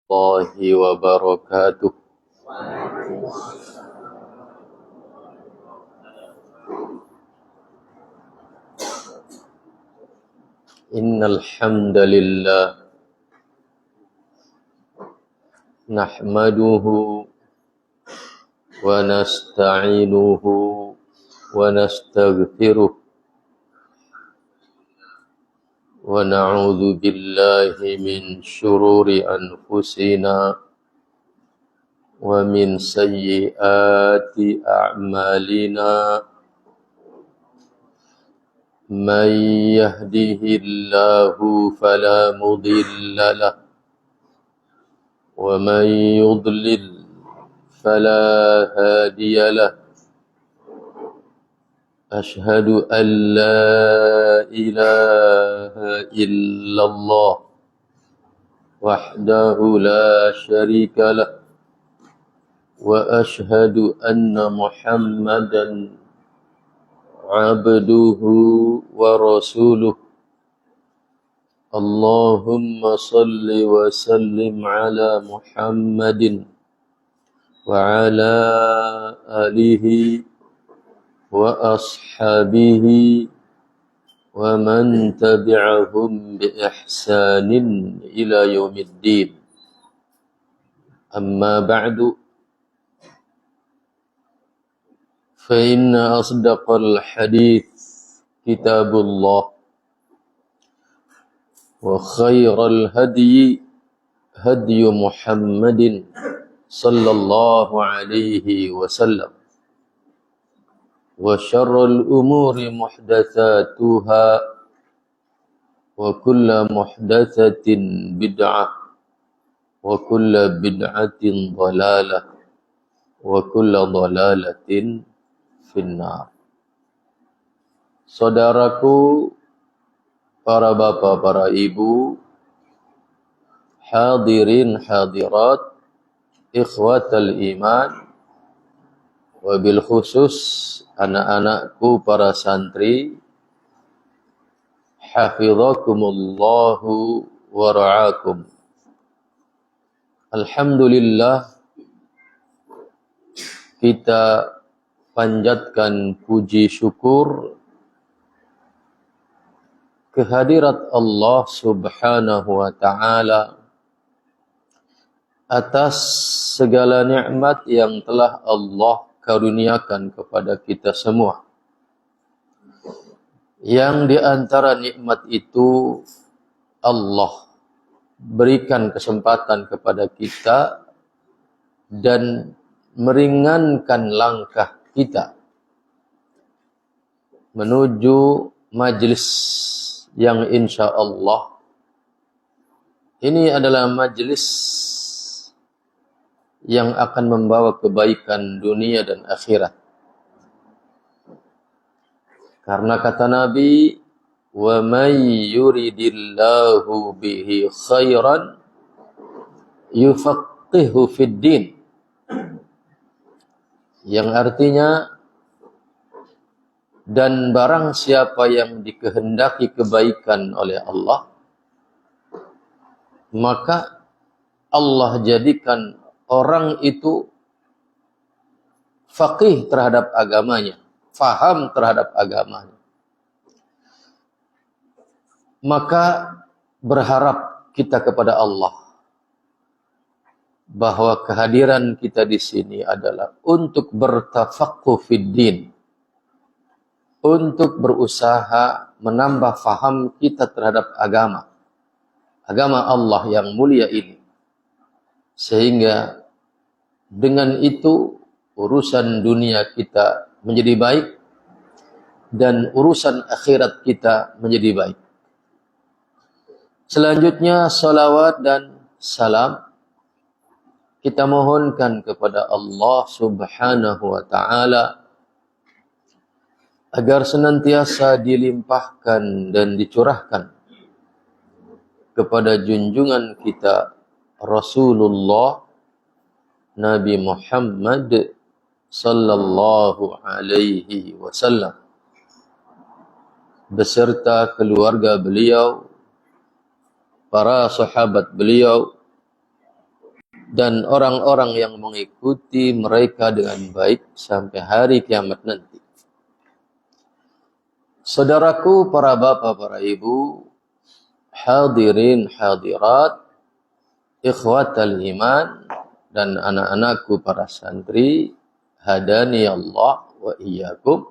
الله وبركاته. إن الحمد لله نحمده ونستعينه ونستغفره ونعوذ بالله من شرور أنفسنا ومن سيئات أعمالنا. من يهده الله فلا مضل له ومن يضلل فلا هادي له. أشهد أن لا إله إلا الله وحده لا شريك له وأشهد أن محمدا عبده ورسوله. اللهم صل وسلم على محمد وعلى آله وأصحابه ومن تبعهم بإحسان إلى يوم الدين. أما بعد، فإن أصدق الحديث كتاب الله وخير الهدي هدي محمد صلى الله عليه وسلم وشر الأمور محدثاتها وكل محدثة بدعة وكل بدعة ضلالة وكل ضلالة في النار. Saudaraku, para bapak, para ibu, hadirin hadirat, ikhwatal iman, wabil khusus anak-anakku para santri, hafizakumullahu wa ra'akum. Alhamdulillah, kita panjatkan puji syukur kehadirat Allah Subhanahu wa ta'ala atas segala nikmat yang telah Allah karuniakan kepada kita semua. Yang di antara nikmat itu Allah berikan kesempatan kepada kita dan meringankan langkah kita menuju majlis yang insya Allah ini adalah majlis yang akan membawa kebaikan dunia dan akhirat. Karena kata Nabi, wa may yuridillahu bihi khairan yufaqihu fid din. Yang artinya, dan barang siapa yang dikehendaki kebaikan oleh Allah, maka Allah jadikan orang itu faqih terhadap agamanya, faham terhadap agamanya. Maka berharap kita kepada Allah bahwa kehadiran kita di sini adalah untuk bertafaqquh fid din, untuk berusaha menambah faham kita terhadap agama Allah yang mulia ini. Sehingga dengan itu urusan dunia kita menjadi baik dan urusan akhirat kita menjadi baik. Selanjutnya salawat dan salam kita mohonkan kepada Allah Subhanahu wa ta'ala agar senantiasa dilimpahkan dan dicurahkan kepada junjungan kita Rasulullah Nabi Muhammad sallallahu alaihi wasallam beserta keluarga beliau, para sahabat beliau, dan orang-orang yang mengikuti mereka dengan baik sampai hari kiamat nanti. Saudaraku, para bapak, para ibu, hadirin, hadirat, ikhwatal iman, dan anak-anakku para santri, hadani Allah wa iyyakum.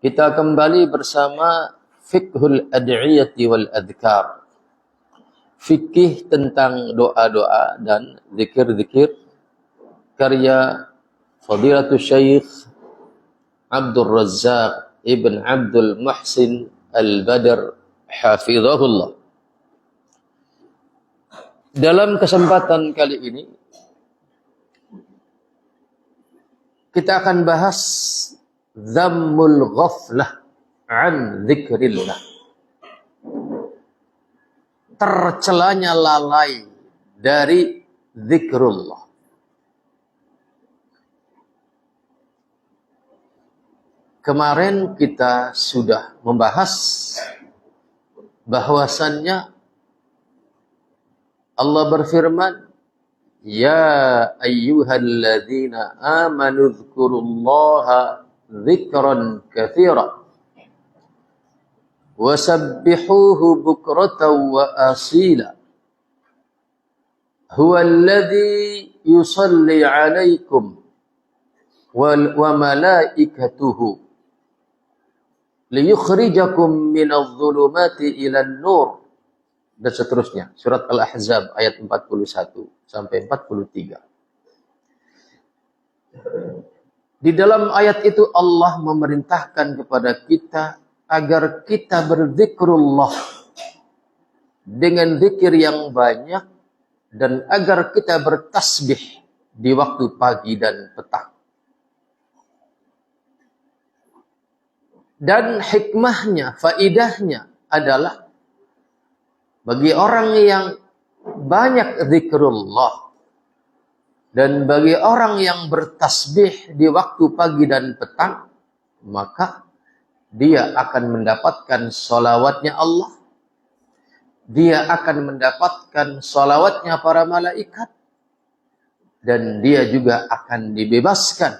Kita kembali bersama Fiqhul Ad'iyati wal Adhkar. Fikih tentang doa-doa dan zikir-zikir karya Fadilatul Syekh Abdul Razzaq Ibn Abdul Muhsin Al-Badr hafizahullah. Dalam kesempatan kali ini kita akan bahas Dhammul Ghaflah an Dzikrillah. Tercelanya lalai dari zikrullah. Kemarin kita sudah membahas bahwasannya Allah berfirman, ya ayyuhalladzina amanu dzkurullaha dzikran katsira wasabbihuhu bukratan wa asila. Huwa alladhi yusalli alaikum wa malaikatuhu liyukhrijakum minadh dhulumati ilan nur, dan seterusnya. Surat Al-Ahzab ayat 41 sampai 43. Di dalam ayat itu Allah memerintahkan kepada kita agar kita berzikrullah dengan zikir yang banyak dan agar kita bertasbih di waktu pagi dan petang. Dan hikmahnya, faidahnya adalah bagi orang yang banyak zikrullah dan bagi orang yang bertasbih di waktu pagi dan petang, maka dia akan mendapatkan sholawatnya Allah. Dia akan mendapatkan sholawatnya para malaikat. Dan dia juga akan dibebaskan,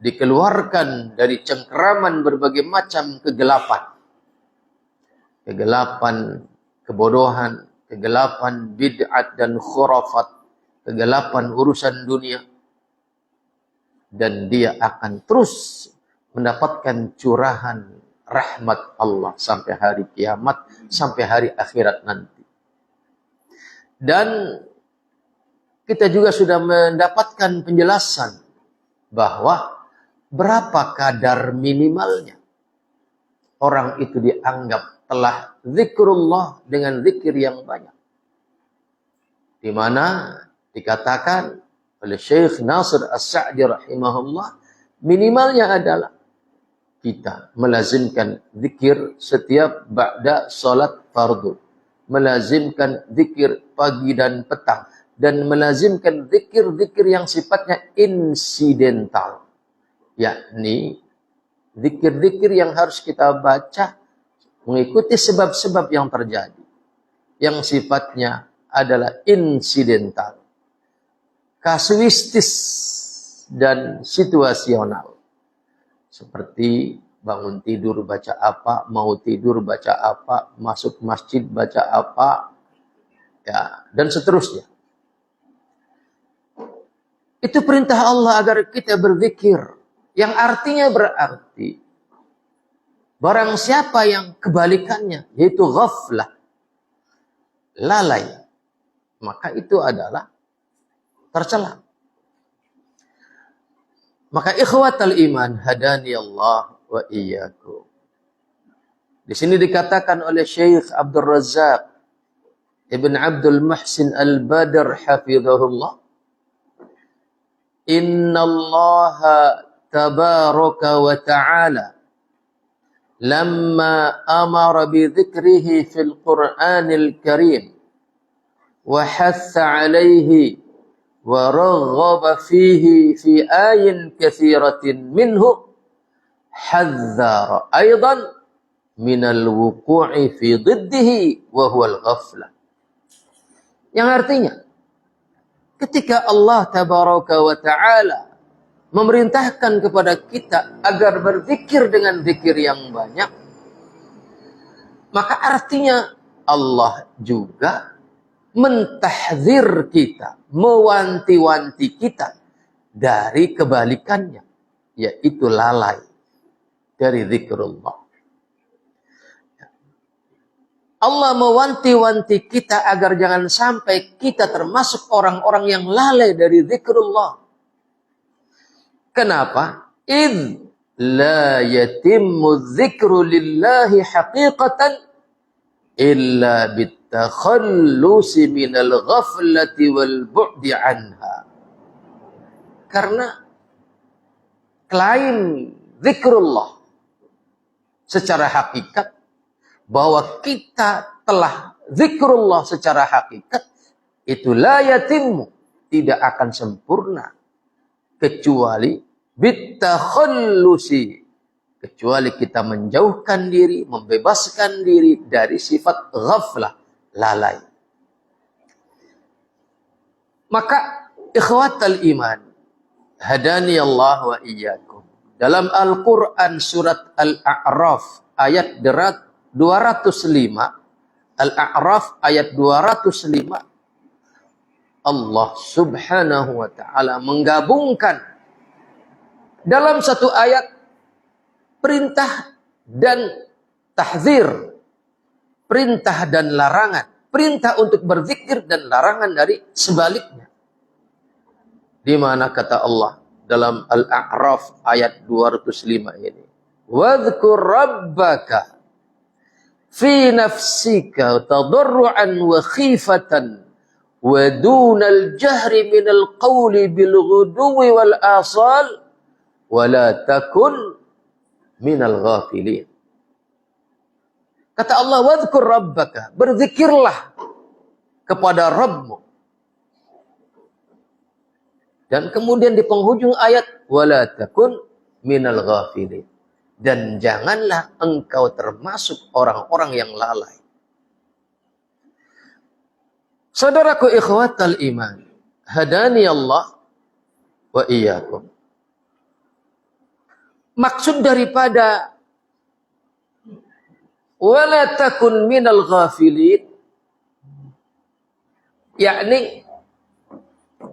dikeluarkan dari cengkeraman berbagai macam kegelapan. Kegelapan kebodohan, kegelapan bid'at dan khurafat, kegelapan urusan dunia. Dan dia akan terus mendapatkan curahan rahmat Allah sampai hari kiamat, sampai hari akhirat nanti. Dan kita juga sudah mendapatkan penjelasan bahwa berapa kadar minimalnya orang itu dianggap telah zikrullah dengan zikir yang banyak. Di mana dikatakan oleh Syekh Nasir As-Sa'di rahimahullah, minimalnya adalah kita melazimkan zikir setiap ba'da salat fardu, melazimkan zikir pagi dan petang, dan melazimkan zikir-zikir yang sifatnya insidental, yakni zikir-zikir yang harus kita baca mengikuti sebab-sebab yang terjadi, yang sifatnya adalah insidental, kasuistis dan situasional. Seperti bangun tidur baca apa, mau tidur baca apa, masuk masjid baca apa, ya, dan seterusnya. Itu perintah Allah agar kita berzikir, yang artinya berarti barang siapa yang kebalikannya, yaitu ghaflah, lalai, maka itu adalah tercela. Maka ikhwatal iman, hadani Allah wa iyyakum. Di sini dikatakan oleh Syekh Abdul Razzaq Ibn Abdul Muhsin Al-Badr hafizahullah, inna Allah tabaraka wa ta'ala lamma amara bi dzikrihi fil Qur'anil Karim wa hatha 'alaihi ورغب فيه في آي كثيرة منه حذر أيضا من الوقوع في ضده وهو الغفلة. Yang artinya Ketika Allah tabaraka wa ta'ala memerintahkan kepada kita agar berzikir dengan zikir yang banyak, maka artinya Allah juga mentahdzir kita, mewanti-wanti kita dari kebalikannya, yaitu lalai dari zikrullah. Allah mewanti-wanti kita agar jangan sampai kita termasuk orang-orang yang lalai dari zikrullah. Kenapa? Idh la yatimmu dzikru lillahi haqiqatan illa bitakhallusi minal ghaflati wal bu'di anha. Karena klaim zikrullah secara hakikat, bahwa kita telah zikrullah secara hakikat, itu la yatimmu, tidak akan sempurna kecuali bitakhallusi, kecuali kita menjauhkan diri, membebaskan diri dari sifat ghaflah, lalai. Maka ikhwatal iman, hadani Allah wa iyyakum, dalam Al-Quran surat Al-A'raf ayat 205, Al-A'raf ayat 205, Allah subhanahu wa ta'ala menggabungkan dalam satu ayat perintah dan tahzir, perintah dan larangan, perintah untuk berzikir dan larangan dari sebaliknya. Di mana kata Allah dalam Al-A'raf ayat 205 ini, wadhkur rabbaka fi nafsika tadarruan wa khifatan wa dunal jahri minal qawli bil ghuduwi wal asal wa la takun minal ghafilin. Kata Allah, wadhkur rabbaka, berzikirlah kepada Rabbmu. Dan kemudian di penghujung ayat, wa la takun minal ghafilin, dan janganlah engkau termasuk orang-orang yang lalai. Saudaraku ikhwatal iman, hadani Allah wa iyyakum. Maksud daripada wala takun minal ghafilin, yakni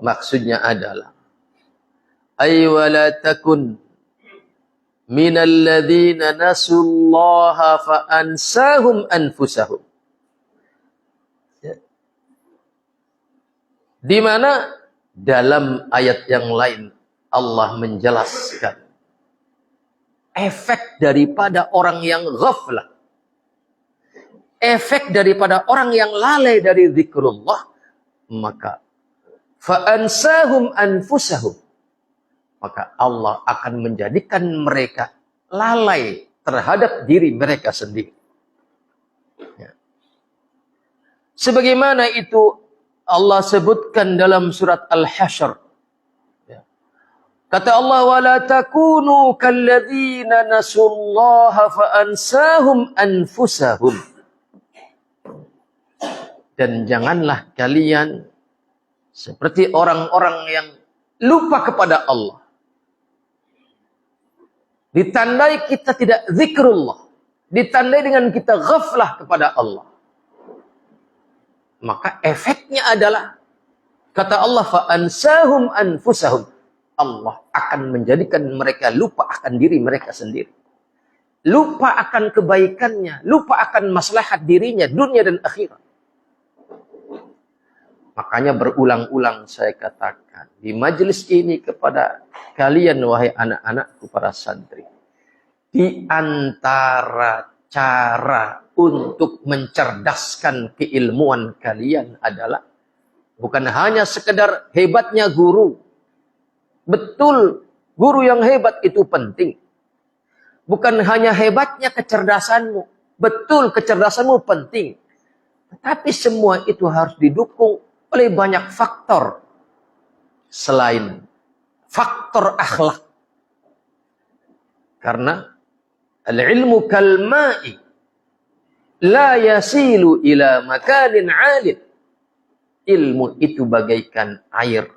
maksudnya adalah ay wala takun minal ladzina nasullaha fa ansahum anfusahum. Di mana dalam ayat yang lain Allah menjelaskan efek daripada orang yang ghaflah, efek daripada orang yang lalai dari zikrullah, maka fa'ansahum anfusahum, maka Allah akan menjadikan mereka lalai terhadap diri mereka sendiri. Ya. Sebagaimana itu Allah sebutkan dalam surat Al-Hasyr. Ya. Kata Allah, وَلَا تَكُونُوا كَالَّذِينَ نَسُوا اللَّهَ فَأَنْسَاهُمْ أَنفُسَهُمْ. Dan janganlah kalian seperti orang-orang yang lupa kepada Allah. Ditandai kita tidak zikrullah, ditandai dengan kita ghaflah kepada Allah. Maka efeknya adalah, kata Allah, fa'ansahum anfusahum, Allah akan menjadikan mereka lupa akan diri mereka sendiri. Lupa akan kebaikannya, lupa akan maslahat dirinya, dunia dan akhirat. Makanya berulang-ulang saya katakan di majelis ini kepada kalian, wahai anak-anakku para santri, di antara cara untuk mencerdaskan keilmuan kalian adalah bukan hanya sekedar hebatnya guru. Betul, guru yang hebat itu penting. Bukan hanya hebatnya kecerdasanmu. Betul, kecerdasanmu penting. Tetapi semua itu harus didukung oleh banyak faktor selain faktor akhlak. Karena al-ilmu kalma'i la yasilu ila makanin 'alin ilmu itu bagaikan air.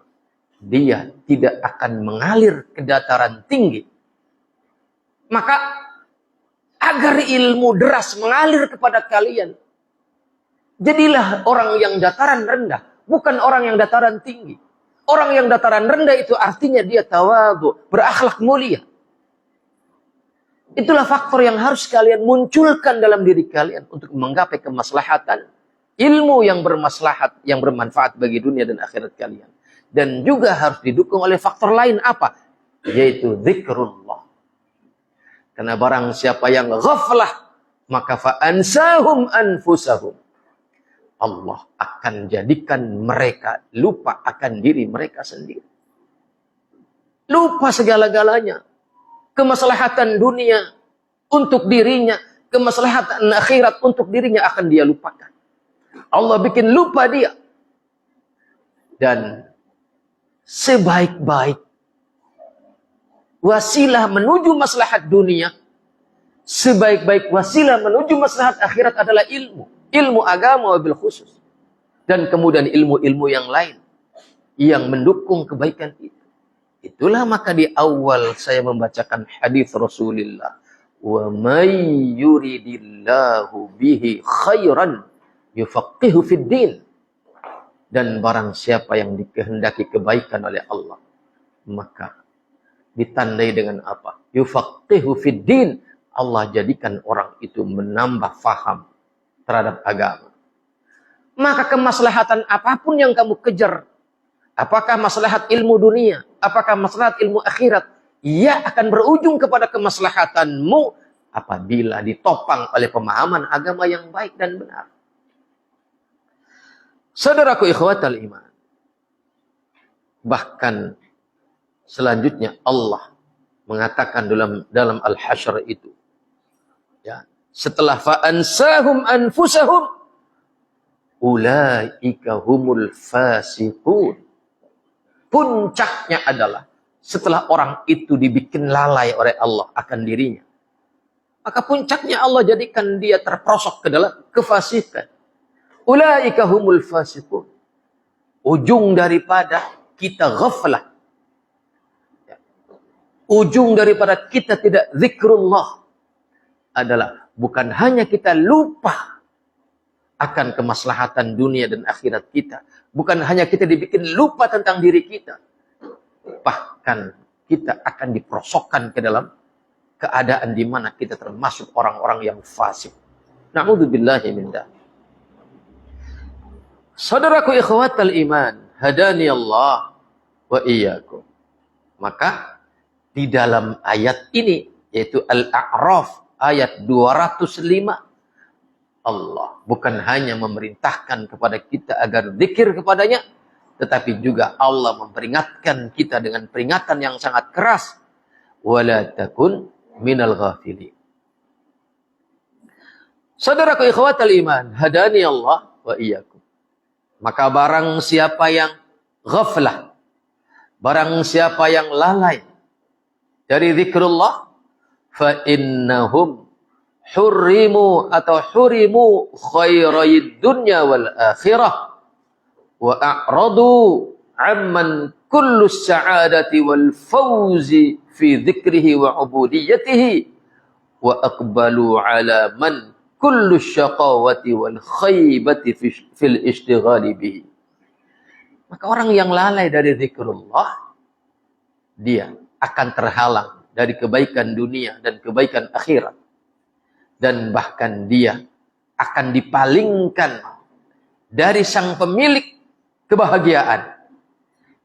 Dia tidak akan mengalir ke dataran tinggi. Maka agar ilmu deras mengalir kepada kalian, jadilah orang yang dataran rendah, bukan orang yang dataran tinggi. Orang yang dataran rendah itu artinya dia tawadhu, berakhlak mulia. Itulah faktor yang harus kalian munculkan dalam diri kalian untuk menggapai kemaslahatan, ilmu yang bermaslahat, yang bermanfaat bagi dunia dan akhirat kalian. Dan juga harus didukung oleh faktor lain apa? Yaitu zikrullah. Karena barang siapa yang ghaflah, maka fa'ansahum anfusahum. Allah akan jadikan mereka lupa akan diri mereka sendiri. Lupa segala-galanya. Kemaslahatan dunia untuk dirinya, kemaslahatan akhirat untuk dirinya akan dia lupakan. Allah bikin lupa dia. Dan sebaik-baik wasilah menuju maslahat dunia, sebaik-baik wasilah menuju maslahat akhirat adalah ilmu. Ilmu agama wabil khusus. Dan kemudian ilmu-ilmu yang lain yang mendukung kebaikan itu. Itulah maka di awal saya membacakan hadis Rasulullah. Wa may yuridillahu bihi khairan yufaqihu fid din. Dan barang siapa yang dikehendaki kebaikan oleh Allah, maka ditandai dengan apa? Yufaqihu fid din. Allah jadikan orang itu menambah faham terhadap agama. Maka kemaslahatan apapun yang kamu kejar, apakah maslahat ilmu dunia, apakah maslahat ilmu akhirat, ia akan berujung kepada kemaslahatanmu apabila ditopang oleh pemahaman agama yang baik dan benar. Saudaraku ikhwatal iman. Bahkan selanjutnya Allah mengatakan dalam Al-Hasyr itu, ya, setelah fa'ansahum anfusahum ulaika humul fasiqun. Puncaknya adalah setelah orang itu dibikin lalai oleh Allah akan dirinya, maka puncaknya Allah jadikan dia terperosok ke dalam kefasikan. Ulaika humul fasiqun. Ujung daripada kita ghaflah, ujung daripada kita tidak zikrullah adalah bukan hanya kita lupa akan kemaslahatan dunia dan akhirat kita, bukan hanya kita dibikin lupa tentang diri kita, bahkan kita akan diperosokkan ke dalam keadaan di mana kita termasuk orang-orang yang fasik. Na'udzubillahi min dzalik. Saudaraku ikhwatal iman, hadani Allah wa iyyakum. Maka di dalam ayat ini, yaitu Al-A'raf ayat 205, Allah bukan hanya memerintahkan kepada kita agar zikir kepadanya, tetapi juga Allah memperingatkan kita dengan peringatan yang sangat keras. Wala takun minal ghafilin. Saudaraku ikhwatal iman, hadani Allah wa iyyakum. Maka barang siapa yang ghaflah, barang siapa yang lalai dari zikrullah, fa innahum hurrimu atau hurimu khairid dunya wal akhirah wa a'radu amman kullu sa'adati wal fawzi fi dzikrihi wa ubudiyyatihi wa aqbalu ala man kullu syaqawati wal khaybati fil ishtighali bihi. Maka orang yang lalai dari zikrullah, dia akan terhalang dari kebaikan dunia dan kebaikan akhirat. Dan bahkan dia akan dipalingkan dari sang pemilik kebahagiaan.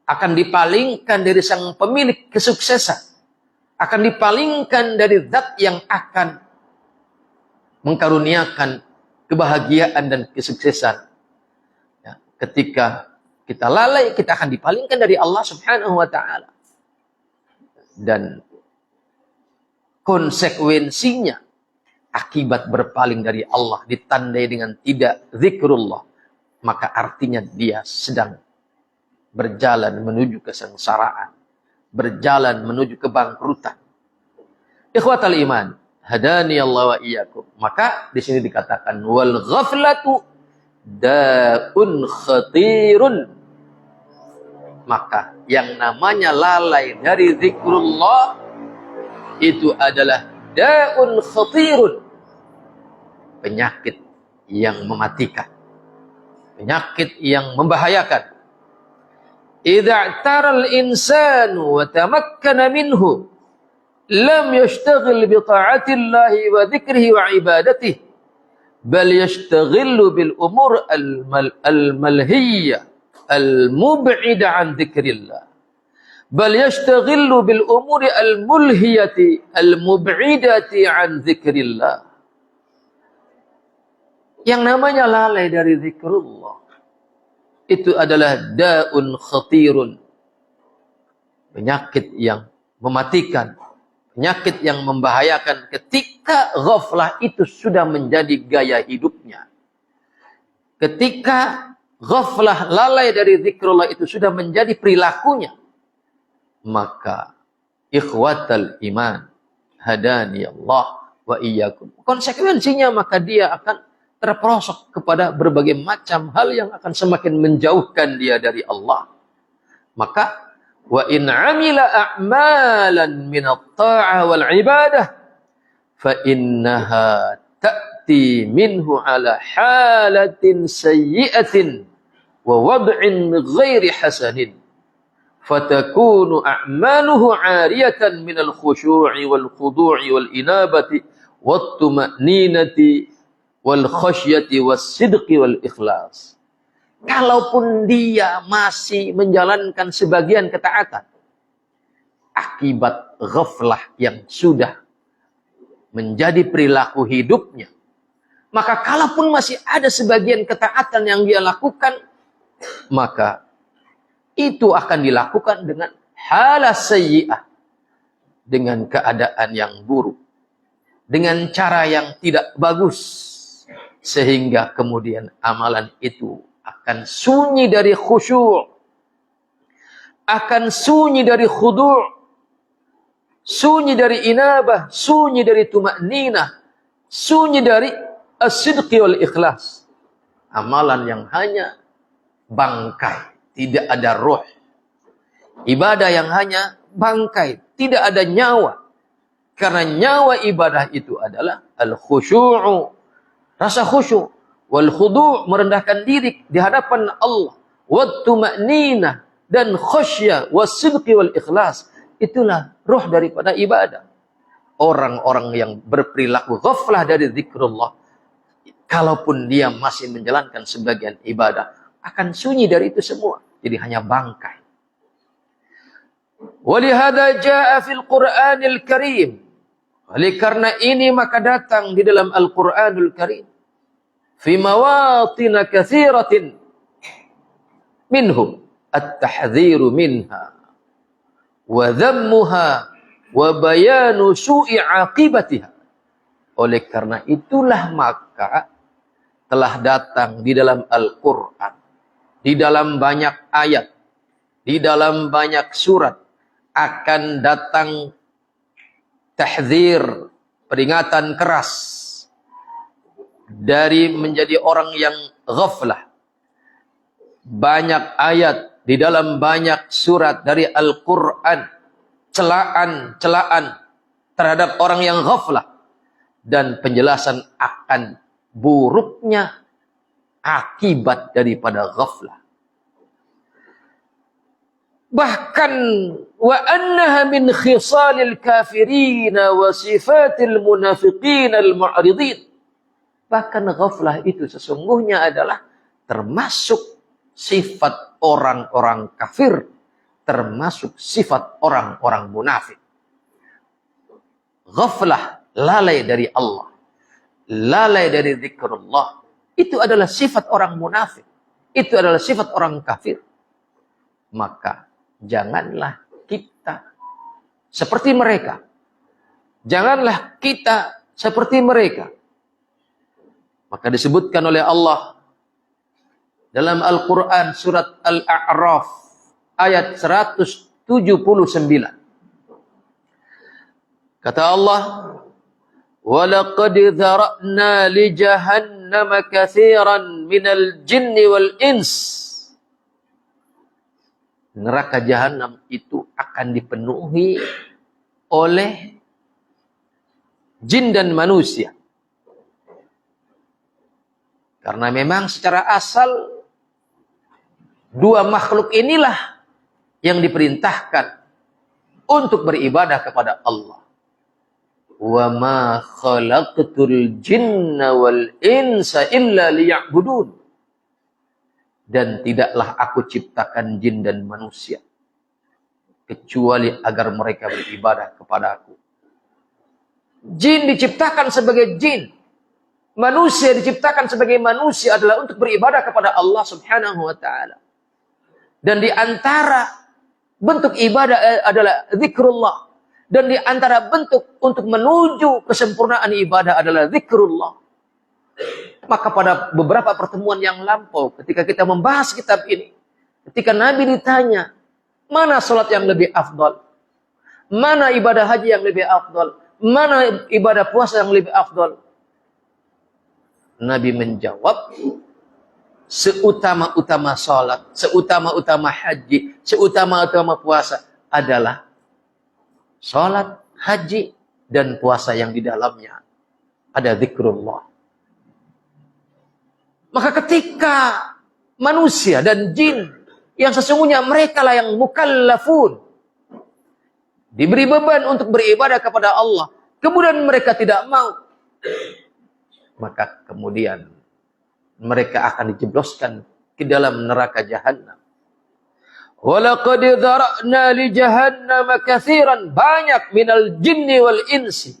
Akan dipalingkan dari sang pemilik kesuksesan. Akan dipalingkan dari zat yang akan mengkaruniakan kebahagiaan dan kesuksesan. Ya, ketika kita lalai, kita akan dipalingkan dari Allah Subhanahu wa ta'ala. Dan konsekuensinya, akibat berpaling dari Allah ditandai dengan tidak zikrullah, maka artinya dia sedang berjalan menuju kesengsaraan, berjalan menuju kebangkrutan. Ikhwatal iman, hadani Allah wa iyyakum. Maka di sini dikatakan wal ghaflatu da'un khatirun. Maka yang namanya lalai dari zikrullah itu adalah da'un khatirun, penyakit yang mematikan, penyakit yang membahayakan. Idza taral insanu wa tamakkana minhu lam yashtaghil bi ta'atillahi wa dzikrihi wa ibadatihi bal yashtaghillu bil umur al-malhiyyah al-mub'ida an dzikrillah bal yashtaghillu bil umuri al-mulhiyati al-mub'idati an dzikrillah. Yang namanya lalai dari zikrullah itu adalah da'un khatirun, penyakit yang mematikan, penyakit yang membahayakan ketika ghaflah itu sudah menjadi gaya hidupnya. Ketika ghaflah, lalai dari zikrullah itu sudah menjadi perilakunya, maka ikhwatal iman hadani Allah wa iyyakum, konsekuensinya maka dia akan terperosok kepada berbagai macam hal yang akan semakin menjauhkan dia dari Allah. Maka wa in amila a'malan min at-ta'ah wal ibadah fa innaha ta'ti minhu ala halatin sayyi'atin wa wad'in ghairi hasanin fatakunu a'maluhu 'ariyatan min al-khushu'i wal khudu'i wal inabati wat tuma'ninati wal khasyati was sidqi wal ikhlas. Kalaupun dia masih menjalankan sebagian ketaatan akibat ghaflah yang sudah menjadi perilaku hidupnya, maka kalaupun masih ada sebagian ketaatan yang dia lakukan, maka itu akan dilakukan dengan halas sayyi'ah, dengan keadaan yang buruk, dengan cara yang tidak bagus, sehingga kemudian amalan itu akan sunyi dari khusyuk, akan sunyi dari khudu', sunyi dari inabah, sunyi dari tuma'ninah, sunyi dari as-sidqi wal ikhlas. Amalan yang hanya bangkai, tidak ada roh. Ibadah yang hanya bangkai, tidak ada nyawa. Karena nyawa ibadah itu adalah al-khusyu'u, rasa khusyuk, wal khudu', merendahkan diri di hadapan Allah, wat tuma'ninah, dan khasyah, was sidqi wal ikhlas. Itulah roh daripada ibadah. Orang-orang yang berperilaku ghaflah dari zikrullah, kalaupun dia masih menjalankan sebagian ibadah, akan sunyi dari itu semua, jadi hanya bangkai. Walihada jaa fil Qur'anil Karim, oleh karena ini maka datang di dalam Al-Qur'anul Karim fi mawatin katsiratin minhum at-tahdhiru minha wa dhammuha wa bayanu su'i aqibatiha. Oleh karena itulah maka telah datang di dalam Al-Qur'an, di dalam banyak ayat, di dalam banyak surat, akan datang tahdzir, peringatan keras dari menjadi orang yang ghaflah. Banyak ayat di dalam banyak surat dari Al-Quran, celaan-celaan terhadap orang yang ghaflah, dan penjelasan akan buruknya akibat daripada ghaflah. Bahkan wa annaha min khisalil kafirin wa sifatil munafiqin al mu'ridin. Bahkan ghaflah itu sesungguhnya adalah termasuk sifat orang-orang kafir, termasuk sifat orang-orang munafik. Ghaflah, lalai dari Allah, lalai dari zikrullah, itu adalah sifat orang munafik, itu adalah sifat orang kafir. Maka janganlah kita seperti mereka. Janganlah kita seperti mereka. Maka disebutkan oleh Allah dalam Al-Quran surat Al-A'raf ayat 179. Kata Allah, وَلَقَدْ ذَرَأْنَا لِجَهَنَّمَ jahannam katsiran minal jinni wal ins. Neraka jahanam itu akan dipenuhi oleh jin dan manusia. Karena memang secara asal dua makhluk inilah yang diperintahkan untuk beribadah kepada Allah. Wa ma khalaqtul jinna wal insa illa liya'budun. Dan tidaklah aku ciptakan jin dan manusia kecuali agar mereka beribadah kepada aku. Jin diciptakan sebagai jin, manusia diciptakan sebagai manusia adalah untuk beribadah kepada Allah Subhanahu wa taala. Dan di antara bentuk ibadah adalah zikrullah. Dan di antara bentuk untuk menuju kesempurnaan ibadah adalah zikrullah. Maka pada beberapa pertemuan yang lampau, ketika kita membahas kitab ini, ketika Nabi ditanya, mana sholat yang lebih afdal? Mana ibadah haji yang lebih afdal? Mana ibadah puasa yang lebih afdal? Nabi menjawab, seutama-utama sholat, seutama-utama haji, seutama-utama puasa adalah sholat, haji, dan puasa yang di dalamnya ada zikrullah. Maka ketika manusia dan jin yang sesungguhnya mereka lah yang mukallafun, diberi beban untuk beribadah kepada Allah, kemudian mereka tidak mau, maka kemudian mereka akan dijebloskan ke dalam neraka jahanam. Walaqad dzara'na li jahannam katsiran, banyak minal jinni wal insi.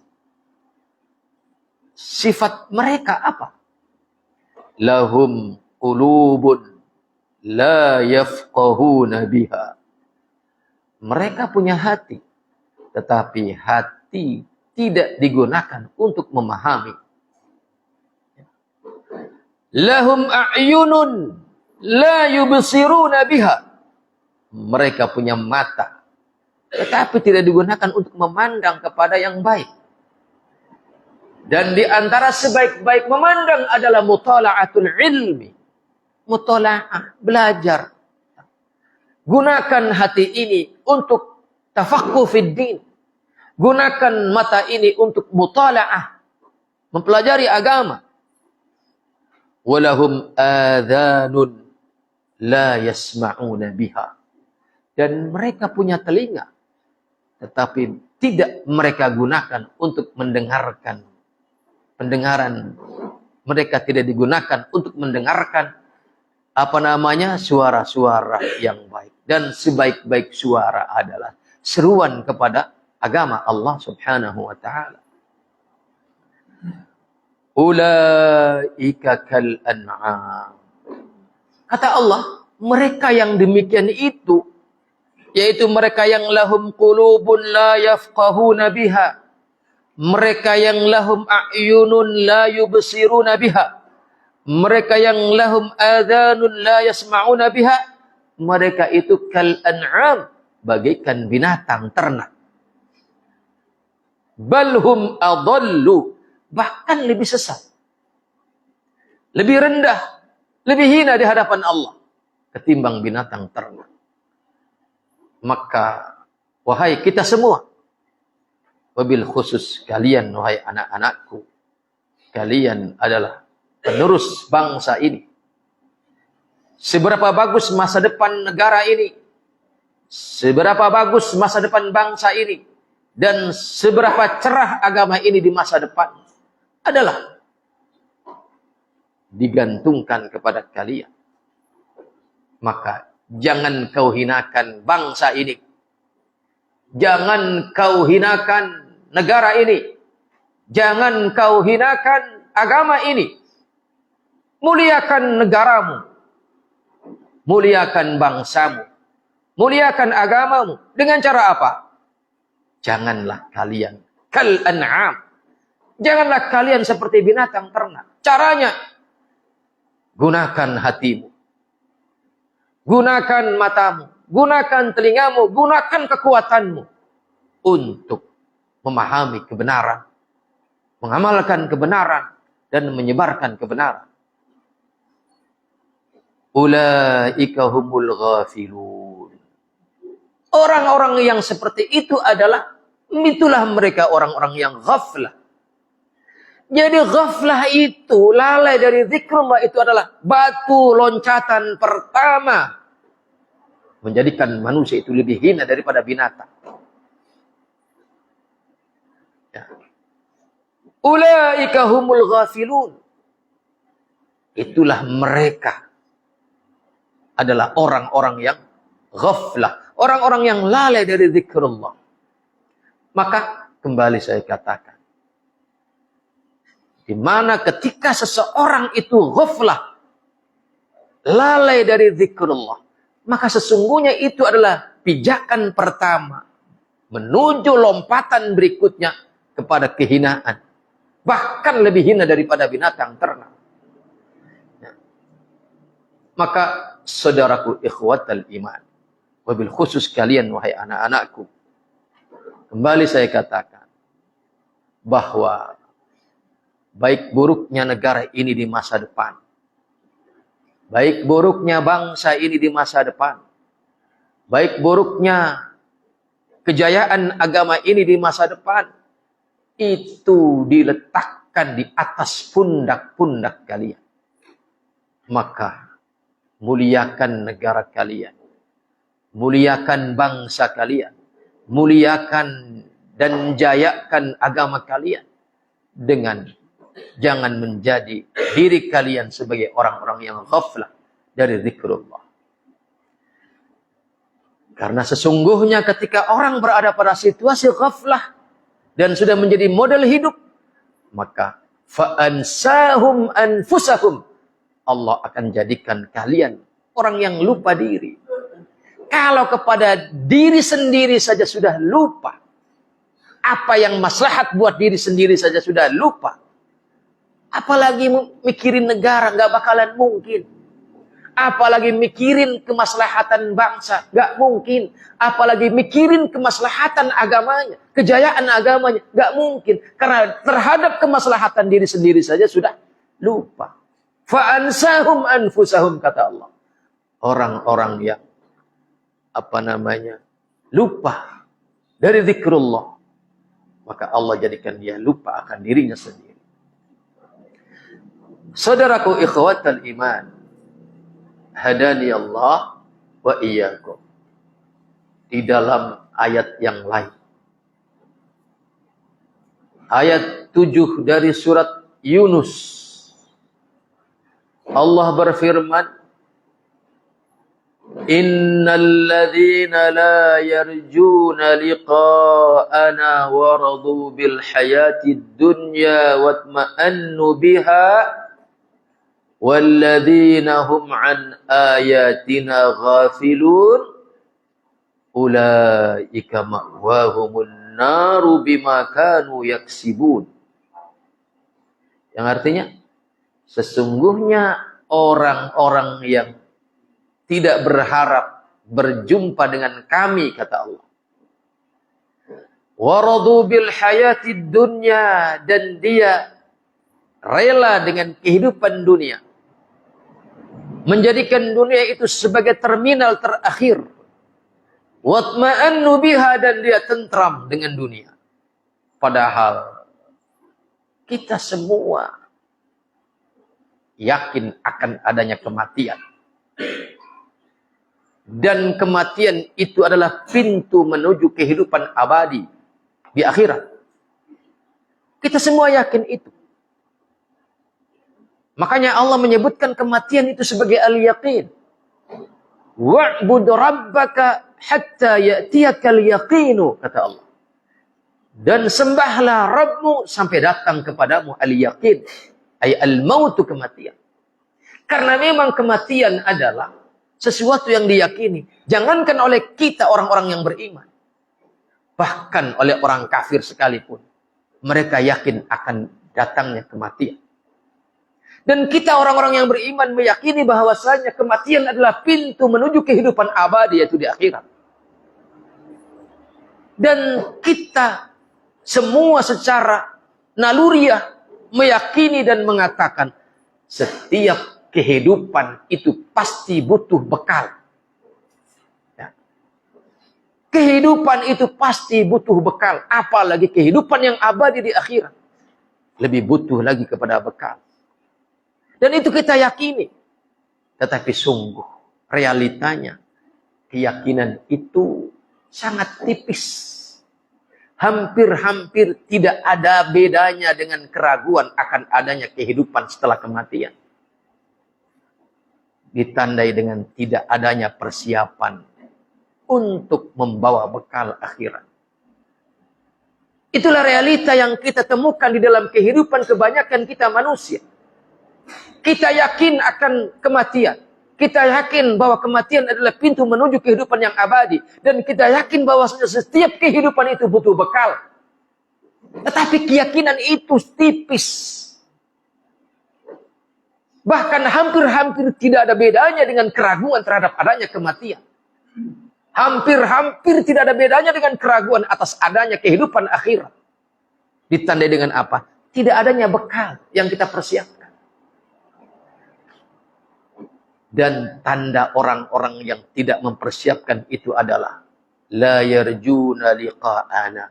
Sifat mereka apa? Lahum qulubun la yafqahuna biha. Mereka punya hati, tetapi hati tidak digunakan untuk memahami. Lahum a'yunun la yubsiruna biha. Mereka punya mata, tetapi tidak digunakan untuk memandang kepada yang baik. Dan di antara sebaik-baik memandang adalah mutala'atul ilmi. Mutala'ah, belajar. Gunakan hati ini untuk tafaqquh fid din. Gunakan mata ini untuk mutala'ah, mempelajari agama. Walahum adhanun la yasma'una biha. Dan mereka punya telinga, tetapi tidak mereka gunakan untuk mendengarkan. Pendengaran mereka tidak digunakan untuk mendengarkan suara-suara yang baik. Dan sebaik-baik suara adalah seruan kepada agama Allah Subhanahu wa taala. Ulaika kal an'am. Kata Allah, mereka yang demikian itu, yaitu mereka yang lahum qulubun la yafqahuna biha, mereka yang lahum a'yunun la yubsiruna biha, mereka yang lahum adhanun la yasma'una biha, mereka itu kal an'am, bagaikan binatang ternak. Balhum adallu, bahkan lebih sesat, lebih rendah, lebih hina di hadapan Allah ketimbang binatang ternak. Maka wahai kita semua, wabil khusus kalian wahai anak-anakku, kalian adalah penerus bangsa ini. Seberapa bagus masa depan negara ini, seberapa bagus masa depan bangsa ini, dan seberapa cerah agama ini di masa depan adalah digantungkan kepada kalian. Maka jangan kau hinakan bangsa ini. Jangan kau hinakan negara ini. Jangan kau hinakan agama ini. Muliakan negaramu. Muliakan bangsamu. Muliakan agamamu. Dengan cara apa? Janganlah kalian kal an'am. Janganlah kalian seperti binatang ternak. Caranya, gunakan hatimu. Gunakan matamu. Gunakan telingamu. Gunakan kekuatanmu. Untuk memahami kebenaran. Mengamalkan kebenaran. dan menyebarkan kebenaran. Ulaika humul ghafilun. Orang-orang yang seperti itulah mereka orang-orang yang ghaflah. Jadi ghaflah itu, lalai dari zikrullah itu adalah batu loncatan pertama menjadikan manusia itu lebih hina daripada binatang. Ya. Ulaika humul ghafilun. Itulah mereka adalah orang-orang yang ghaflah, orang-orang yang lalai dari zikrullah. Maka kembali saya katakan, di mana ketika seseorang itu ghaflah, lalai dari zikrullah, maka sesungguhnya itu adalah pijakan pertama menuju lompatan berikutnya kepada kehinaan. Bahkan lebih hina daripada binatang ternak. Ya. Maka saudaraku ikhwatal iman, wabil khusus kalian wahai anak-anakku, kembali saya katakan bahwa baik buruknya negara ini di masa depan, baik buruknya bangsa ini di masa depan, baik buruknya kejayaan agama ini di masa depan, itu diletakkan di atas pundak-pundak kalian. Maka muliakan negara kalian, muliakan bangsa kalian, muliakan dan jayakan agama kalian dengan jangan menjadi diri kalian sebagai orang-orang yang ghaflah dari zikrullah. Karena sesungguhnya ketika orang berada pada situasi ghaflah dan sudah menjadi model hidup, maka fa'ansahum anfusahum, Allah akan jadikan kalian orang yang lupa diri. Kalau kepada diri sendiri saja sudah lupa, apa yang maslahat buat diri sendiri saja sudah lupa, apalagi mikirin negara, nggak bakalan mungkin. Apalagi mikirin kemaslahatan bangsa, nggak mungkin. Apalagi mikirin kemaslahatan agamanya, kejayaan agamanya, nggak mungkin. Karena terhadap kemaslahatan diri sendiri saja sudah lupa. Fa'ansahum anfusahum, kata Allah. Orang-orang yang lupa dari zikrullah, maka Allah jadikan dia lupa akan dirinya sendiri. Saudaraku ikhwatal iman, hadani Allah wa iyyakum. Di dalam ayat yang lain, ayat 7 dari surat Yunus, Allah berfirman, innal ladzina la yarjuna liqa'ana waradu bil hayatid dunya watma'annu biha walladzina hum an ayatina ghafilun ulaika ma'wahumun naru bima kanu yaksibun. Yang artinya, sesungguhnya orang-orang yang tidak berharap berjumpa dengan kami, kata Allah, waradu bil hayatid dunya, dan dia rela dengan kehidupan dunia, menjadikan dunia itu sebagai terminal terakhir. Watma'annu biha, dan dia tentram dengan dunia. Padahal kita semua yakin akan adanya kematian. Dan kematian itu adalah pintu menuju kehidupan abadi di akhirat. Kita semua yakin itu. Makanya Allah menyebutkan kematian itu sebagai al-yaqin. Wa'bud rabbaka hatta ya'tiyakal yaqinu, kata Allah. Dan sembahlah Rabbmu sampai datang kepadamu al-yaqin, ay al-mautu, kematian. Karena memang kematian adalah sesuatu yang diyakini. Jangankan oleh kita orang-orang yang beriman, bahkan oleh orang kafir sekalipun, mereka yakin akan datangnya kematian. Dan kita orang-orang yang beriman meyakini bahwasanya kematian adalah pintu menuju kehidupan abadi, yaitu di akhirat. Dan kita semua secara naluriah meyakini dan mengatakan setiap kehidupan itu pasti butuh bekal. Ya. Kehidupan itu pasti butuh bekal. Apalagi kehidupan yang abadi di akhirat. Lebih butuh lagi kepada bekal. Dan itu kita yakini. Tetapi sungguh realitanya keyakinan itu sangat tipis. Hampir-hampir tidak ada bedanya dengan keraguan akan adanya kehidupan setelah kematian. Ditandai dengan tidak adanya persiapan untuk membawa bekal akhirat. Itulah realita yang kita temukan di dalam kehidupan kebanyakan kita manusia. Kita yakin akan kematian. Kita yakin bahwa kematian adalah pintu menuju kehidupan yang abadi. Dan kita yakin bahwa setiap kehidupan itu butuh bekal. Tetapi keyakinan itu tipis. Bahkan hampir-hampir tidak ada bedanya dengan keraguan terhadap adanya kematian. Hampir-hampir tidak ada bedanya dengan keraguan atas adanya kehidupan akhirat. Ditandai dengan apa? Tidak adanya bekal yang kita persiapkan. Dan tanda orang-orang yang tidak mempersiapkan itu adalah la yarjuna liqa'ana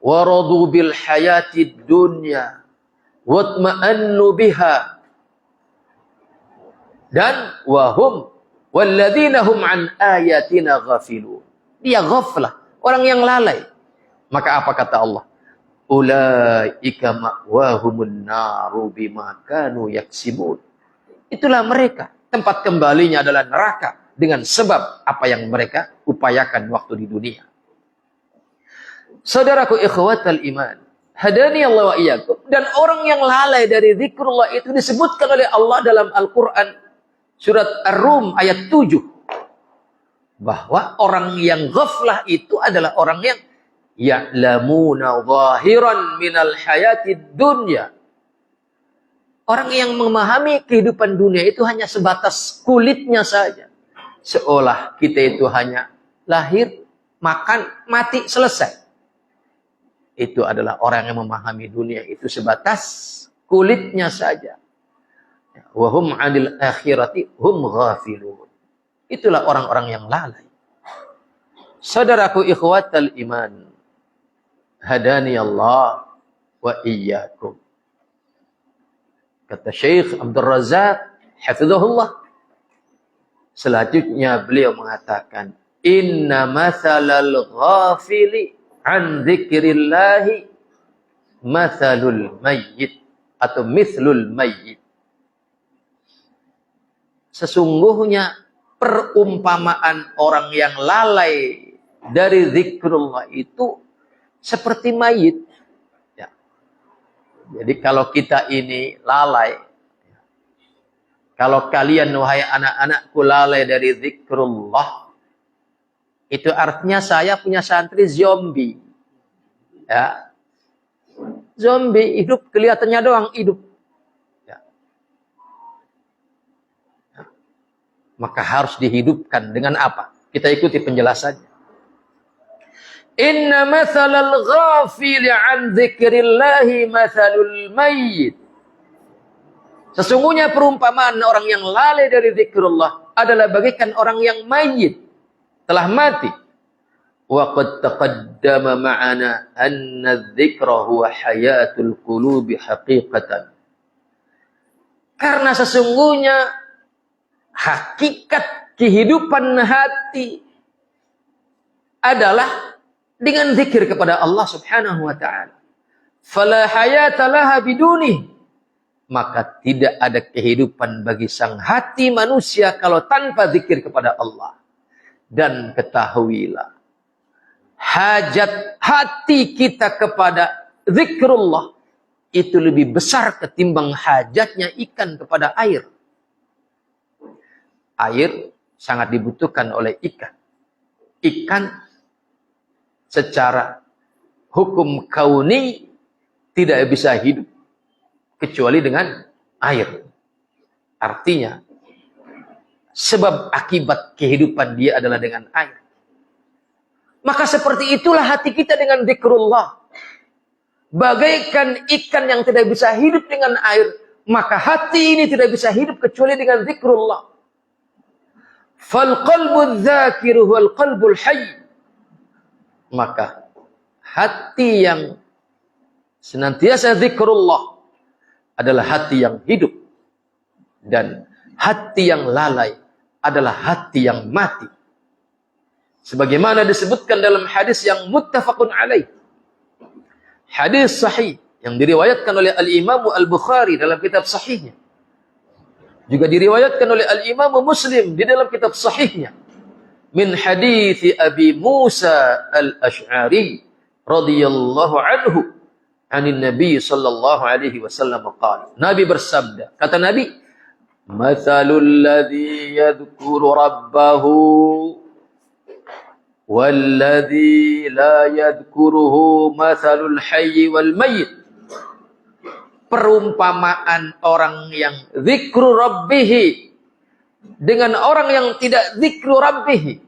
wa radu bil hayatid dunya watma'annu biha dan wahum walladzina hum an ayatina ghafilun. Dia ghaflah, orang yang lalai. Maka apa kata Allah? Ulaika ma'wahumun naru bima kanu yaksibun. Itulah mereka. Tempat kembalinya adalah neraka. Dengan sebab apa yang mereka upayakan waktu di dunia. Saudaraku ikhwatal iman. Hadani Allah wa iyyakum. Dan orang yang lalai dari zikrullah itu disebutkan oleh Allah dalam Al-Quran. Surat Ar-Rum ayat 7. Bahwa orang yang ghaflah itu adalah orang yang ya'lamuna zahiran minal hayatid dunya. Orang yang memahami kehidupan dunia itu hanya sebatas kulitnya saja. Seolah kita itu hanya lahir, makan, mati, selesai. Itu adalah orang yang memahami dunia itu sebatas kulitnya saja. Wa hum 'anil akhirati hum ghafilun. Itulah orang-orang yang lalai. Saudaraku ikhwatal iman. Hadani Allah wa iyyakum. Kata Syekh Abdul Razak hafizahullah. Selanjutnya beliau mengatakan, inna mathalal ghafili an dzikrillahi mathalul mayyit atau mithlul mayyit. Sesungguhnya perumpamaan orang yang lalai dari zikrullah itu seperti mayit. Jadi kalau kita ini lalai, kalau kalian wahai anak-anakku lalai dari zikrullah, itu artinya saya punya santri zombie. Ya. Zombie hidup kelihatannya doang hidup. Ya. Ya. Maka harus dihidupkan dengan apa? Kita ikuti penjelasannya. Inna mathalal ghafili an dzikrillahi mathalul mayyit. Sesungguhnya perumpamaan orang yang lalai dari zikrullah adalah bagaikan orang yang mayit, telah mati. Wa qad taqaddama ma'ana anna dzikra huwa hayatul qulubi haqiqatan. Karena sesungguhnya hakikat kehidupan hati adalah dengan zikir kepada Allah Subhanahu wa taala. Fala hayata laha biduni. Maka tidak ada kehidupan bagi sang hati manusia kalau tanpa zikir kepada Allah. Dan ketahuilah, hajat hati kita kepada zikrullah itu lebih besar ketimbang hajatnya ikan kepada air. Air sangat dibutuhkan oleh ikan. Ikan secara hukum kauni tidak bisa hidup kecuali dengan air. Artinya, sebab akibat kehidupan dia adalah dengan air. Maka seperti itulah hati kita dengan zikrullah. bagaikan ikan yang tidak bisa hidup dengan air, maka hati ini tidak bisa hidup kecuali dengan zikrullah. Fal qalbu dzakiru wal qalbul hayy. Maka hati yang senantiasa zikrullah adalah hati yang hidup, dan hati yang lalai adalah hati yang mati. Sebagaimana disebutkan dalam hadis yang muttafaqun alaih, hadis sahih yang diriwayatkan oleh Al-Imam Al-Bukhari dalam kitab sahihnya, juga diriwayatkan oleh Al-Imam Muslim di dalam kitab sahihnya, min hadits Abi Musa Al-Asy'ari radhiyallahu anhu anin Nabi sallallahu alaihi wasallam qala. Nabi bersabda, kata Nabi, mathalul ladzi yadhkuru rabbahu walladzi la yadhkuruhu mathalul hayy wal mayyit. Perumpamaan orang yang zikru rabbih dengan orang yang tidak zikru rabbih.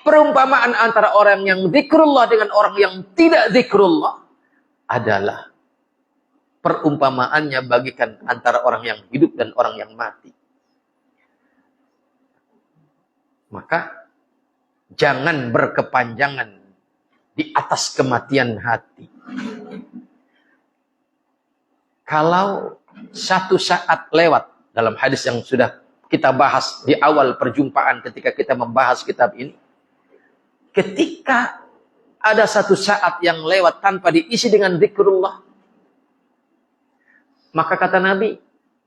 Perumpamaan antara orang yang zikrullah dengan orang yang tidak zikrullah adalah perumpamaannya bagikan antara orang yang hidup dan orang yang mati. Maka jangan berkepanjangan di atas kematian hati. Kalau satu saat lewat, dalam hadis yang sudah kita bahas di awal perjumpaan ketika kita membahas kitab ini, ketika ada satu saat yang lewat tanpa diisi dengan zikrullah, maka kata Nabi,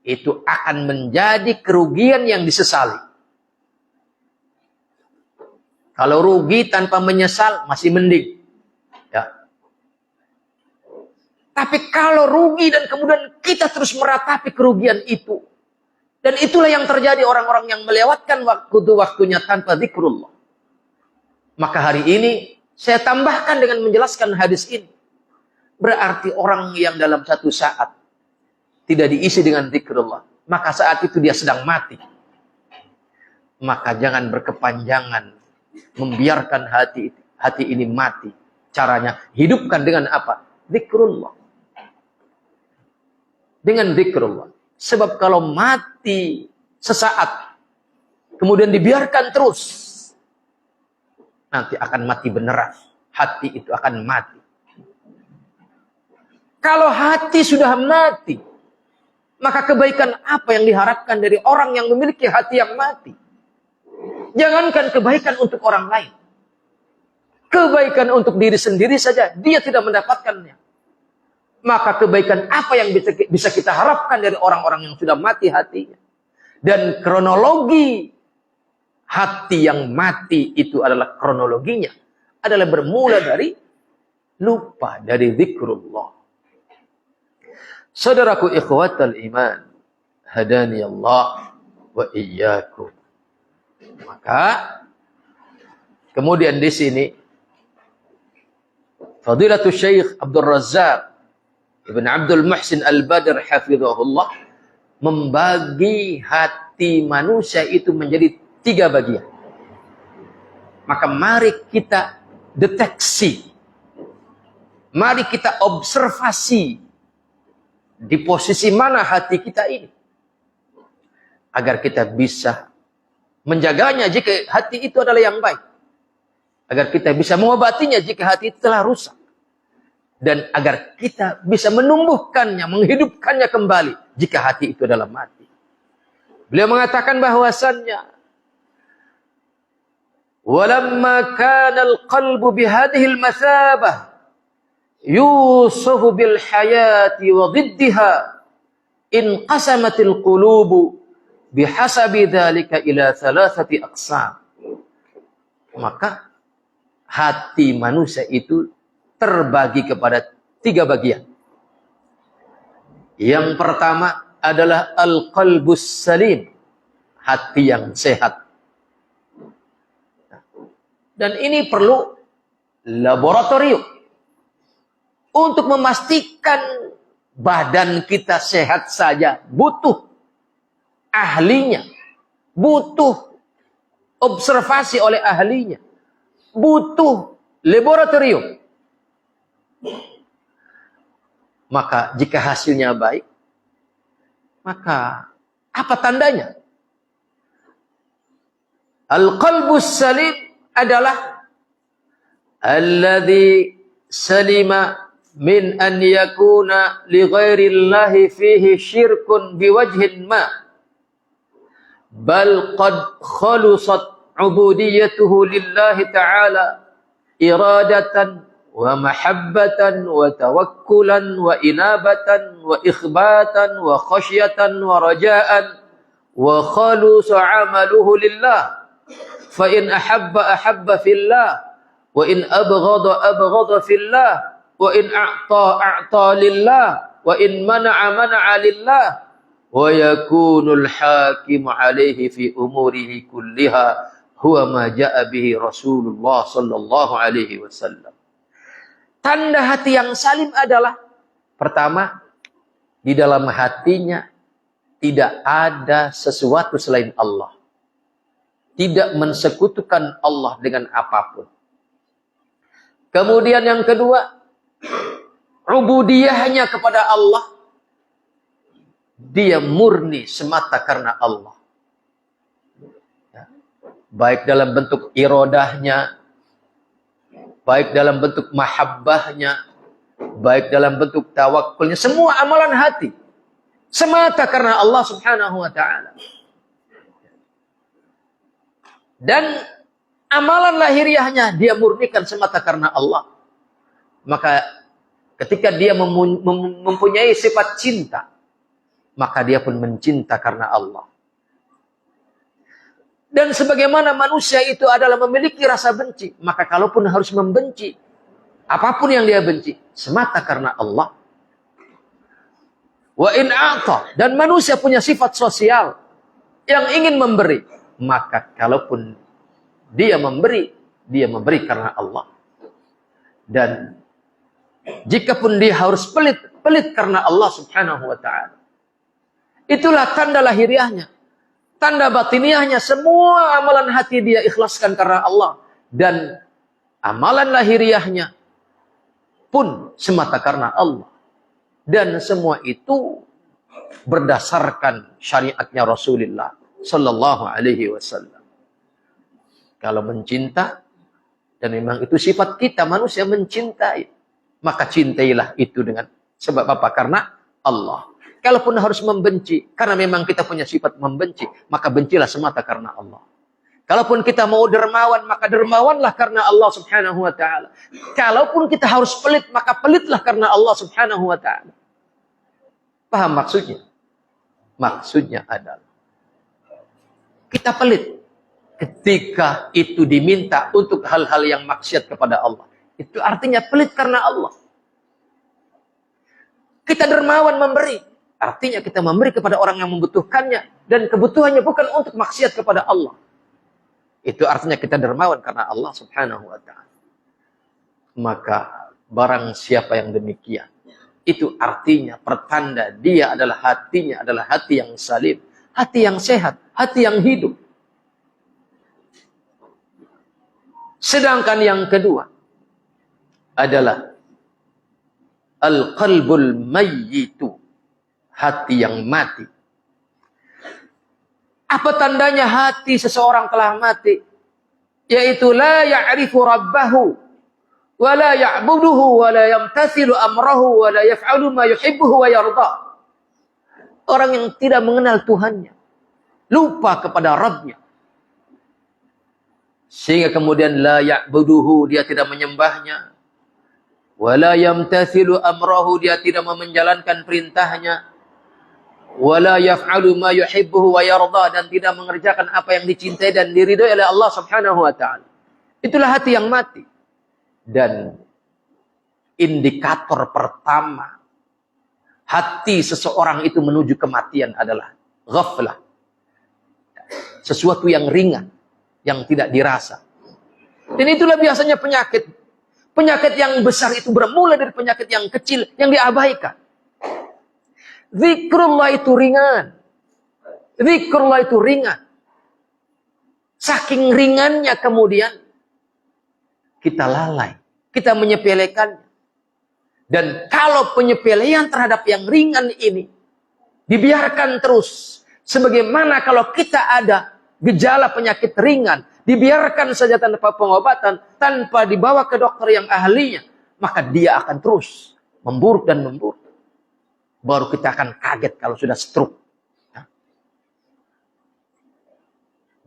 itu akan menjadi kerugian yang disesali. Kalau rugi tanpa menyesal masih mending. Ya. Tapi kalau rugi dan kemudian kita terus meratapi kerugian itu, dan itulah yang terjadi orang-orang yang melewatkan waktu-waktunya tanpa zikrullah. Maka hari ini saya tambahkan dengan menjelaskan hadis ini. Berarti orang yang dalam satu saat tidak diisi dengan zikrullah, maka saat itu dia sedang mati. Maka jangan berkepanjangan membiarkan hati ini mati. Caranya hidupkan dengan apa? Zikrullah. Dengan zikrullah. Sebab kalau mati sesaat kemudian dibiarkan terus, nanti akan mati beneran. Hati itu akan mati. Kalau hati sudah mati, maka kebaikan apa yang diharapkan dari orang yang memiliki hati yang mati? Jangankan kebaikan untuk orang lain, kebaikan untuk diri sendiri saja dia tidak mendapatkannya. Maka kebaikan apa yang bisa kita harapkan dari orang-orang yang sudah mati hatinya? Dan kronologi hati yang mati itu adalah kronologinya adalah bermula dari lupa, dari zikrullah. Saudaraku ikhwatal iman, hadani Allah wa iyyakum. Maka kemudian di sini Fadilatul Syekh Abdul Razzaq Ibn Abdul Muhsin Al-Badr hafizahullah membagi hati manusia itu menjadi 3 bagian. Maka mari kita deteksi, mari kita observasi di posisi mana hati kita ini, agar kita bisa menjaganya jika hati itu adalah yang baik, agar kita bisa mengobatinya jika hati itu telah rusak, dan agar kita bisa menumbuhkannya, menghidupkannya kembali jika hati itu adalah mati. Beliau mengatakan bahwasannya walamma kana al-qalbu bihadhihi al-mathabah yusufu bil hayati wa dhiddiha inqasamatil qulubu bihasabi dzalika ila 3 aqsam. Maka hati manusia itu terbagi kepada 3 bagian. Yang pertama adalah al-qalbus salim, hati yang sehat. Dan ini perlu laboratorium untuk memastikan badan kita sehat saja. Butuh ahlinya, butuh observasi oleh ahlinya, butuh laboratorium. Maka jika hasilnya baik, maka apa tandanya? Al-qalbus salim adalah alladhi salima min an yakuna li ghairillahi fihi syirkun biwajhin ma bal qad khalusat ubudiyatuhu lillahi ta'ala iradatan wa mahabbatan wa tawakkulan wa inabatan wa ikhbatan wa khasyatan wa rajaan wa khalusa amaluhu lillah fa in ahabba ahabba fillah wa in abghada abghada fillah wa in a'ta a'ta lillah wa in mana'a mana'a lillah wa yakunul hakimu alaihi fi umurihi kulliha huwa ma ja'a bihi Rasulullah sallallahu alaihi wasallam. Tanda hati yang salim adalah pertama, di dalam hatinya tidak ada sesuatu selain Allah. Tidak mensekutukan Allah dengan apapun. Kemudian yang kedua, ubudiyahnya kepada Allah, dia murni semata karena Allah. Baik dalam bentuk irodahnya, baik dalam bentuk mahabbahnya, baik dalam bentuk tawakulnya, semua amalan hati semata karena Allah Subhanahu wa ta'ala. Dan amalan lahiriahnya dia murnikan semata karena Allah. Maka ketika dia mempunyai sifat cinta, maka dia pun mencinta karena Allah. Dan sebagaimana manusia itu adalah memiliki rasa benci, maka kalaupun harus membenci, apapun yang dia benci, semata karena Allah. Wa in a'ta, dan manusia punya sifat sosial yang ingin memberi, maka kalaupun dia memberi karena Allah. Dan jikapun dia harus pelit karena Allah Subhanahu wa ta'ala. Itulah tanda lahiriahnya. Tanda batiniahnya, semua amalan hati dia ikhlaskan karena Allah. Dan amalan lahiriahnya pun semata karena Allah. Dan semua itu berdasarkan syariatnya Rasulullah sallallahu alaihi wasallam. Kalau mencinta, dan memang itu sifat kita manusia mencintai, maka cintailah itu dengan sebab apa? Karena Allah. Kalaupun harus membenci, karena memang kita punya sifat membenci, maka bencilah semata karena Allah. Kalaupun kita mau dermawan, maka dermawanlah karena Allah Subhanahu wa ta'ala. Kalaupun kita harus pelit, maka pelitlah karena Allah Subhanahu wa ta'ala. Paham maksudnya? Maksudnya adalah kita pelit ketika itu diminta untuk hal-hal yang maksiat kepada Allah. Itu artinya pelit karena Allah. Kita dermawan memberi, artinya kita memberi kepada orang yang membutuhkannya, dan kebutuhannya bukan untuk maksiat kepada Allah. Itu artinya kita dermawan karena Allah Subhanahu wa ta'ala. Maka barang siapa yang demikian, itu artinya pertanda dia adalah hatinya adalah hati yang salim, hati yang sehat, hati yang hidup. Sedangkan yang kedua adalah al-qalbul mayyitu, hati yang mati. Apa tandanya hati seseorang telah mati? Yaitu la ya'rifu rabbahu, wa la ya'buduhu, wa la yamtathilu amrahu, wa la yaf'alu ma yuhibbuhu wa yarda. Orang yang tidak mengenal Tuhannya, lupa kepada Rabbnya, sehingga kemudian la ya'buduhu, dia tidak menyembahnya, wa la yamtathilu amrahu, dia tidak menjalankan perintahnya, wa la yaf'alu ma yuhibbuhu wa yarda, dan tidak mengerjakan apa yang dicintai dan diridhai oleh Allah Subhanahu wa ta'ala. Itulah hati yang mati. Dan indikator pertama hati seseorang itu menuju kematian adalah ghaflah. Sesuatu yang ringan, yang tidak dirasa. Dan itulah biasanya penyakit. Penyakit yang besar itu bermula dari penyakit yang kecil yang diabaikan. Zikrullah itu ringan. Zikrullah itu ringan. Saking ringannya kemudian kita lalai. Kita menyepelekannya. Dan kalau penyepelean terhadap yang ringan ini dibiarkan terus, sebagaimana kalau kita ada gejala penyakit ringan, dibiarkan saja tanpa pengobatan, tanpa dibawa ke dokter yang ahlinya, maka dia akan terus memburuk dan memburuk. Baru kita akan kaget kalau sudah stroke.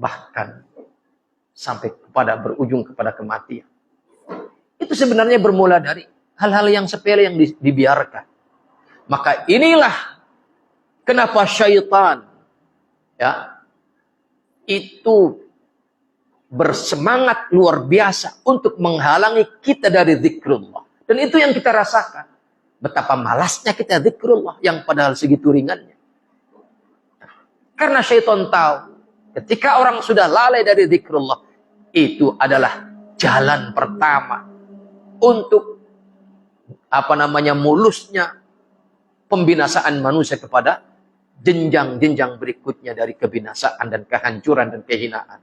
Bahkan sampai berujung kepada kematian. Itu sebenarnya bermula dari hal-hal yang sepele yang dibiarkan. Maka inilah kenapa syaitan itu bersemangat luar biasa untuk menghalangi kita dari zikrullah. Dan itu yang kita rasakan. Betapa malasnya kita zikrullah yang padahal segitu ringannya. Karena syaitan tahu ketika orang sudah lalai dari zikrullah, itu adalah jalan pertama untuk mulusnya pembinasaan manusia kepada jenjang-jenjang berikutnya dari kebinasaan dan kehancuran dan kehinaan.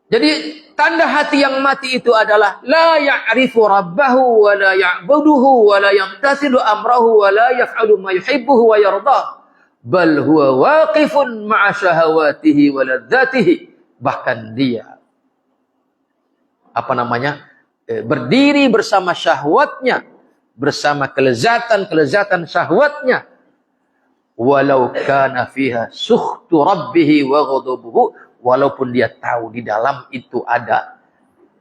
Jadi tanda hati yang mati itu adalah la ya'rifu rabbahu wa la ya'buduhu wa la yamtasilu amrahu wa la yaf'alu ma yuhibbuhu wa yardah, bal huwa waqifun ma'a syahawatihi wa ladzatihi. Bahkan dia berdiri bersama syahwatnya, bersama kelezatan syahwatnya, walau kana fiha sukhtu rabbih wa ghadabuhu, walaupun dia tahu di dalam itu ada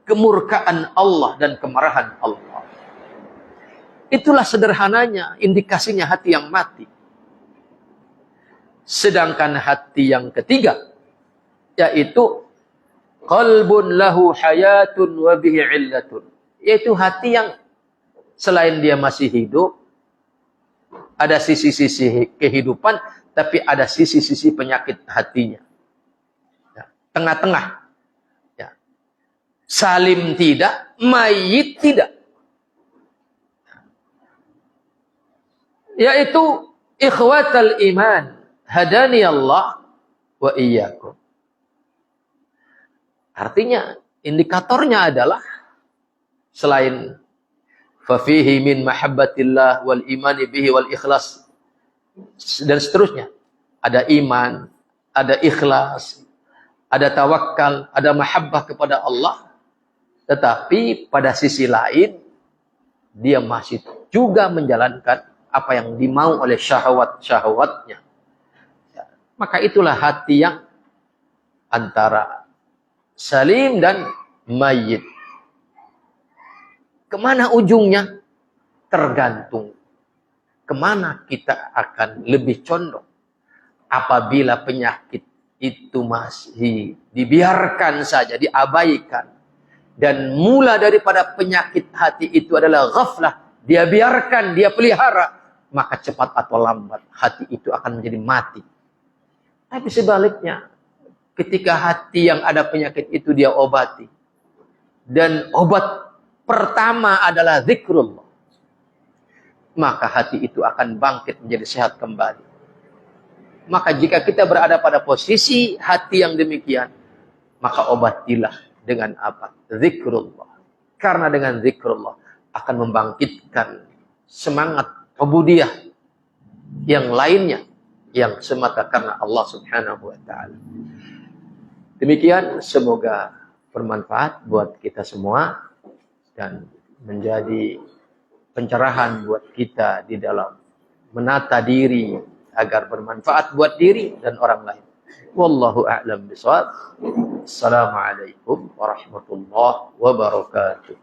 kemurkaan Allah dan kemarahan Allah. Itulah sederhananya indikasinya hati yang mati. Sedangkan hati yang ketiga, yaitu qalbun lahu hayatun wa bihi illatun, yaitu hati yang selain dia masih hidup, ada sisi-sisi kehidupan, tapi ada sisi-sisi penyakit hatinya. Tengah-tengah. Ya. Salim tidak, mayit tidak. Yaitu ikhwatal iman, hadani Allah wa iyyakum. Artinya, indikatornya adalah selain fafihi min mahabbatillah wal imani bihi wal ikhlas dan seterusnya. Ada iman, ada ikhlas, ada tawakal, ada mahabbah kepada Allah. Tetapi pada sisi lain, dia masih juga menjalankan apa yang dimau oleh syahwat-syahwatnya. Maka itulah hati yang antara salim dan mayit. Kemana ujungnya? Tergantung kemana kita akan lebih condong. Apabila penyakit itu masih dibiarkan saja, diabaikan, dan mula daripada penyakit hati itu adalah ghaflah, dia biarkan, dia pelihara, maka cepat atau lambat hati itu akan menjadi mati. Tapi sebaliknya, ketika hati yang ada penyakit itu dia obati, dan obat pertama adalah zikrullah, maka hati itu akan bangkit menjadi sehat kembali. Maka jika kita berada pada posisi hati yang demikian, maka obatilah dengan apa? Zikrullah. Karena dengan zikrullah akan membangkitkan semangat ubudiyah yang lainnya, yang semata karena Allah Subhanahu wa ta'ala. Demikian, semoga bermanfaat buat kita semua dan menjadi pencerahan buat kita di dalam menata diri agar bermanfaat buat diri dan orang lain. Wallahu a'lam bishawab. Assalamualaikum warahmatullahi wabarakatuh.